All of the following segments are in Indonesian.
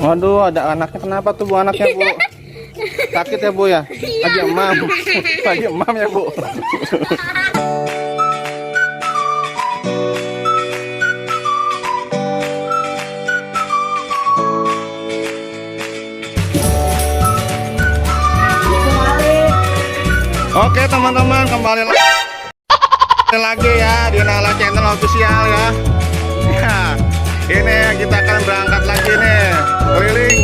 Waduh, ada anaknya. Kenapa tuh Bu anaknya, Bu? Sakit ya, Bu ya? Lagi emam. Lagi emam ya, Bu? Oke, teman-teman, kembali lagi ya di Nala Channel Official ya. Ya, ini kita akan berangkat lagi nih, keliling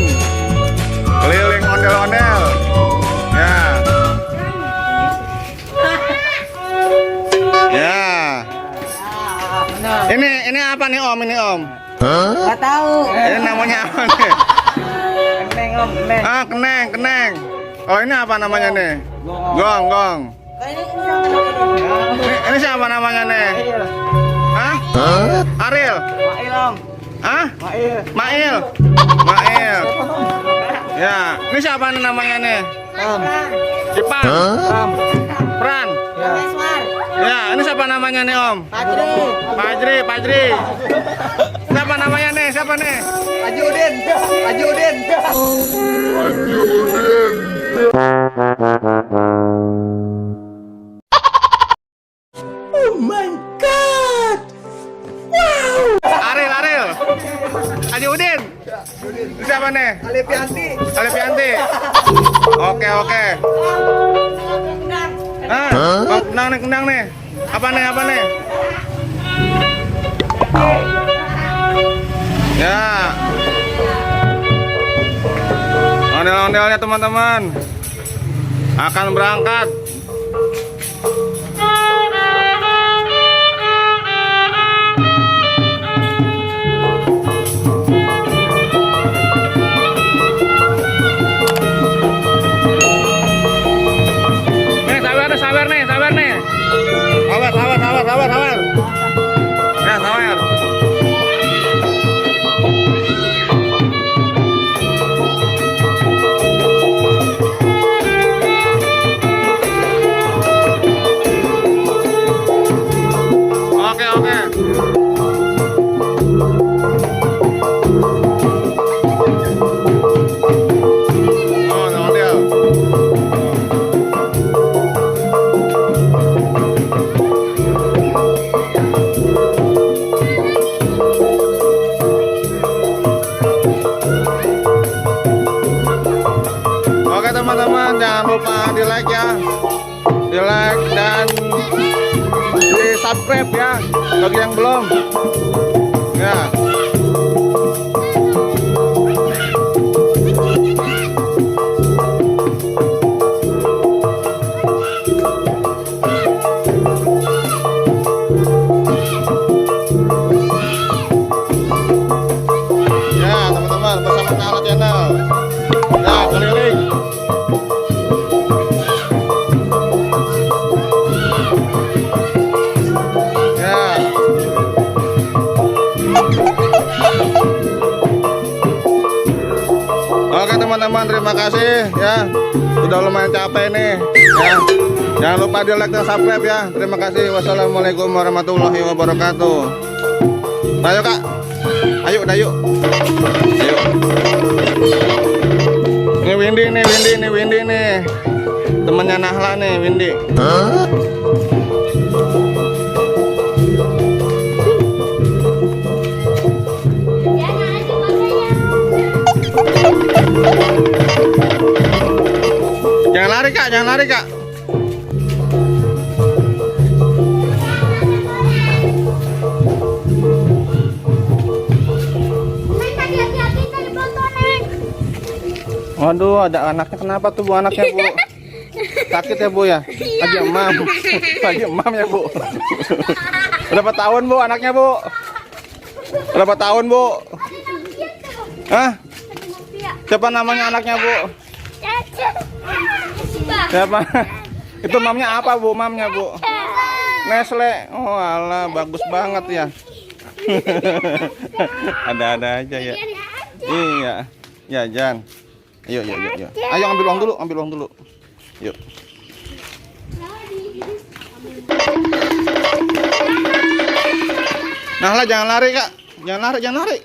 ondel-ondel. Ya. Ya. Ini apa nih Om? Ini Om? Nggak tahu. Ini namanya apa nih? Keneng Om, keneng. Ah, keneng. Oh, ini apa namanya nih? Gong. Ini siapa namanya nih? Hah? Ariel? Mail Om. Hah? Mail. Mail. Ya, ini siapa nih namanya nih? Ram. Ipan? Ram. Pran? Ya. Ya, ini siapa namanya nih Om? Pajri. Siapa namanya nih? Siapa nih? Haji Udin. Oh my God. Wow. Ariel. Haji Udin. Siapa nih? Alipianti. Oke. Kendang nih. Apa nih? Ya. Ondel-ondelnya teman-teman akan berangkat. Sabar nih. Sabar. Ya, sabar. Oke. Oh, ondel. Oke teman-teman, jangan lupa di like ya, dan di subscribe ya bagi yang belum ya. Ya teman-teman, bersama Nala Channel ya, keliling. Oke teman-teman, terima kasih ya, sudah lumayan capek nih ya. Jangan lupa di like dan subscribe ya. Terima kasih. Wassalamualaikum warahmatullahi wabarakatuh. Ayo Kak, ayo. Ini Windy nih, temennya Nahla nih, Windy. Jangan lari kak. Waduh, ada anaknya. Kenapa tuh Bu anaknya, Bu? Sakit ya, Bu ya? Lagi emam ya, Bu? Berapa tahun, Bu, anaknya, Bu? Berapa tahun, Bu? Hah? Siapa namanya anaknya, Bu? Siapa? Itu mamnya apa, Bu? Mamnya, Bu? Nestle. Oh, alah, bagus banget ya. Ada-ada aja ya. Iya. Ya, Jan. Ayo. Ayo ambil uang dulu. Yuk. Nah lah, jangan lari Kak. Jangan lari.